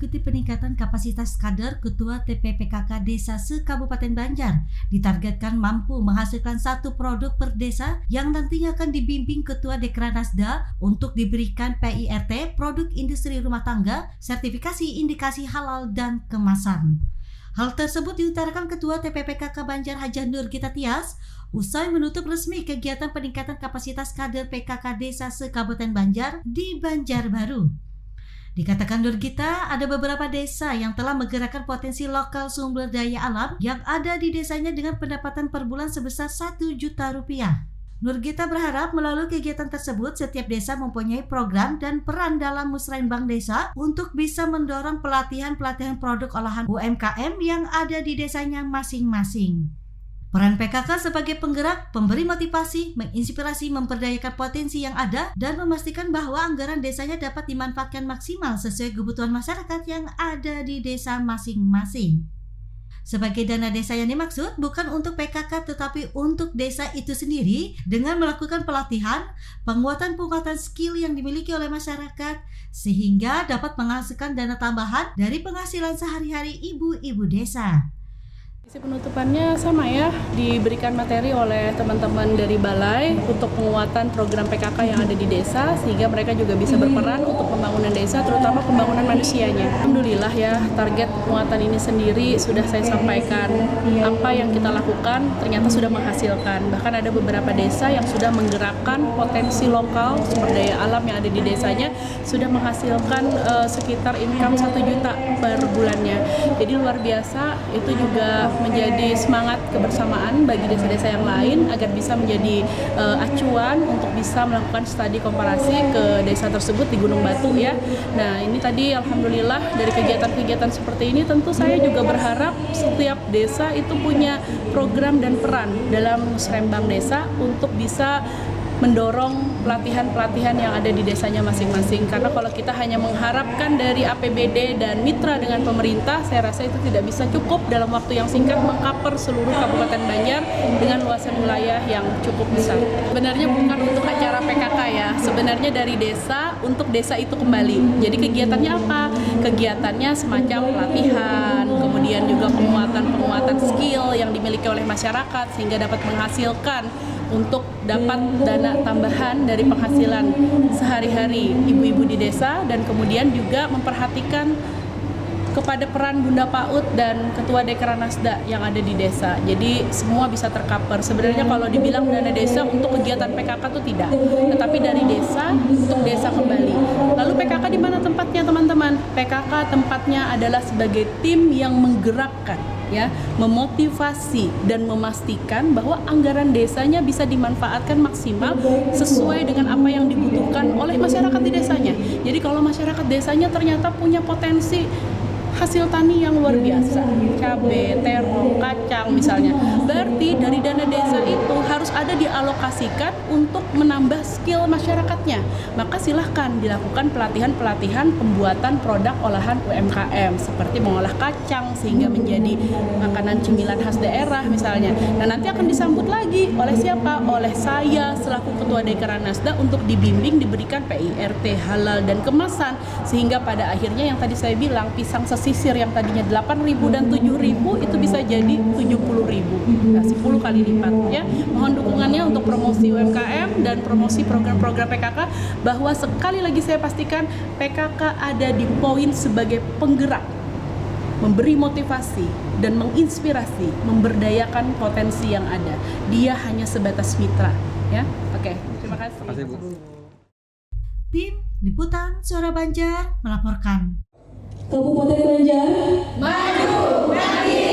mengikuti peningkatan kapasitas kader Ketua TPPKK Desa se-Kabupaten Banjar ditargetkan mampu menghasilkan satu produk per desa yang nantinya akan dibimbing Ketua Dekranasda untuk diberikan PIRT Produk Industri Rumah Tangga, Sertifikasi Indikasi Halal dan Kemasan. Hal tersebut diutarakan Ketua TPPKK Banjar Hajah Nur Gita Tias usai menutup resmi kegiatan peningkatan kapasitas kader PKK Desa se-Kabupaten Banjar di Banjarbaru. Dikatakan Nur Gita, ada beberapa desa yang telah menggerakkan potensi lokal sumber daya alam yang ada di desanya dengan pendapatan per bulan sebesar 1 juta rupiah. Nur Gita berharap melalui kegiatan tersebut setiap desa mempunyai program dan peran dalam musrenbang desa untuk bisa mendorong pelatihan produk olahan UMKM yang ada di desanya masing-masing. Peran PKK sebagai penggerak, pemberi motivasi, menginspirasi, memperdayakan potensi yang ada, dan memastikan bahwa anggaran desanya dapat dimanfaatkan maksimal sesuai kebutuhan masyarakat yang ada di desa masing-masing. Sebagai dana desa yang dimaksud bukan untuk PKK tetapi untuk desa itu sendiri dengan melakukan pelatihan, penguatan skill yang dimiliki oleh masyarakat sehingga dapat menghasilkan dana tambahan dari penghasilan sehari-hari ibu-ibu desa. Penutupannya sama ya, diberikan materi oleh teman-teman dari Balai untuk penguatan program PKK yang ada di desa sehingga mereka juga bisa berperan untuk pembangunan desa, terutama pembangunan manusianya. Alhamdulillah ya, target penguatan ini sendiri sudah saya sampaikan. Apa yang kita lakukan ternyata sudah menghasilkan. Bahkan ada beberapa desa yang sudah menggerakkan potensi lokal sumber daya alam yang ada di desanya sudah menghasilkan sekitar income 1 juta per bulannya. Jadi luar biasa, itu juga menjadi semangat kebersamaan bagi desa-desa yang lain agar bisa menjadi acuan untuk bisa melakukan studi komparasi ke desa tersebut di Gunung Batu ya. Nah ini tadi alhamdulillah dari kegiatan-kegiatan seperti ini tentu saya juga berharap setiap desa itu punya program dan peran dalam musrenbang desa untuk bisa mendorong pelatihan-pelatihan yang ada di desanya masing-masing. Karena kalau kita hanya mengharapkan dari APBD dan mitra dengan pemerintah, saya rasa itu tidak bisa cukup dalam waktu yang singkat mengcover seluruh Kabupaten Banjar dengan luasan wilayah yang cukup besar. Sebenarnya bukan untuk acara PKK ya, sebenarnya dari desa untuk desa itu kembali. Jadi kegiatannya apa? Kegiatannya semacam pelatihan, kemudian juga penguatan skill yang dimiliki oleh masyarakat sehingga dapat menghasilkan untuk dapat dana tambahan dari penghasilan sehari-hari ibu-ibu di desa dan kemudian juga memperhatikan kepada peran Bunda PAUD dan Ketua Dekranasda yang ada di desa. Jadi semua bisa tercover. Sebenarnya kalau dibilang dana desa untuk kegiatan PKK itu tidak, tetapi dari desa untuk desa kembali. Lalu PKK di mana tempatnya teman-teman? PKK tempatnya adalah sebagai tim yang menggerakkan, ya, memotivasi dan memastikan bahwa anggaran desanya bisa dimanfaatkan maksimal sesuai dengan apa yang dibutuhkan oleh masyarakat di desanya. Jadi kalau masyarakat desanya ternyata punya potensi hasil tani yang luar biasa, cabai, terong, kacang misalnya, berarti dari dana desa itu harus ada dialokasikan untuk menambah skill masyarakatnya. Maka silahkan dilakukan pelatihan-pelatihan pembuatan produk olahan UMKM seperti mengolah kacang sehingga menjadi makanan cemilan khas daerah misalnya. Nah nanti akan disambut lagi oleh siapa? Oleh saya selaku Ketua Dekranasda untuk dibimbing diberikan PIRT halal dan kemasan sehingga pada akhirnya yang tadi saya bilang pisang sisir yang tadinya 8.000 dan 7.000 itu bisa jadi 70.000, nah, 10 kali lipat ya. Mohon dukungannya untuk promosi UMKM dan promosi program-program PKK, bahwa sekali lagi saya pastikan PKK ada di poin sebagai penggerak, memberi motivasi dan menginspirasi, memberdayakan potensi yang ada. Dia hanya sebatas mitra ya. Oke, terima kasih. Terima kasih, Bu. Tim Liputan Suara Banjar melaporkan. Kabupaten Banjar maju, bangkit.